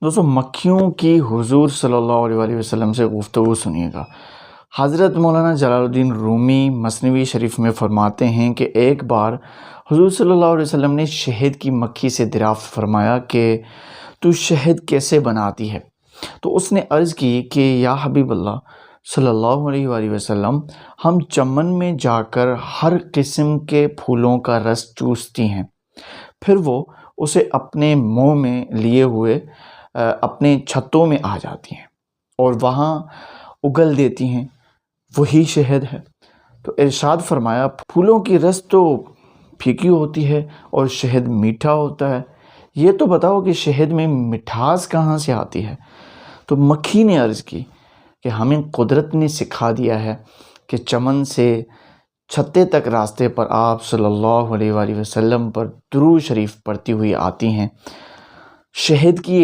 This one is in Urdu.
دوستوں مکھیوں کی حضور صلی اللہ علیہ وسلم سے گفتگو سنیے گا۔ حضرت مولانا جلال الدین رومی مثنوی شریف میں فرماتے ہیں کہ ایک بار حضور صلی اللہ علیہ وسلم نے شہد کی مکھی سے دریافت فرمایا کہ تو شہد کیسے بناتی ہے؟ تو اس نے عرض کی کہ یا حبیب اللہ صلی اللہ علیہ وآلہ وسلم، ہم چمن میں جا کر ہر قسم کے پھولوں کا رس چوستی ہیں، پھر وہ اسے اپنے منہ میں لیے ہوئے اپنے چھتوں میں آ جاتی ہیں اور وہاں اگل دیتی ہیں، وہی شہد ہے۔ تو ارشاد فرمایا پھولوں کی رس تو پھیکی ہوتی ہے اور شہد میٹھا ہوتا ہے، یہ تو بتاؤ کہ شہد میں مٹھاس کہاں سے آتی ہے؟ تو مکھی نے عرض کی کہ ہمیں قدرت نے سکھا دیا ہے کہ چمن سے چھتے تک راستے پر آپ صلی اللہ علیہ وآلہ وسلم پر درود شریف پڑھتی ہوئی آتی ہیں، شہد کی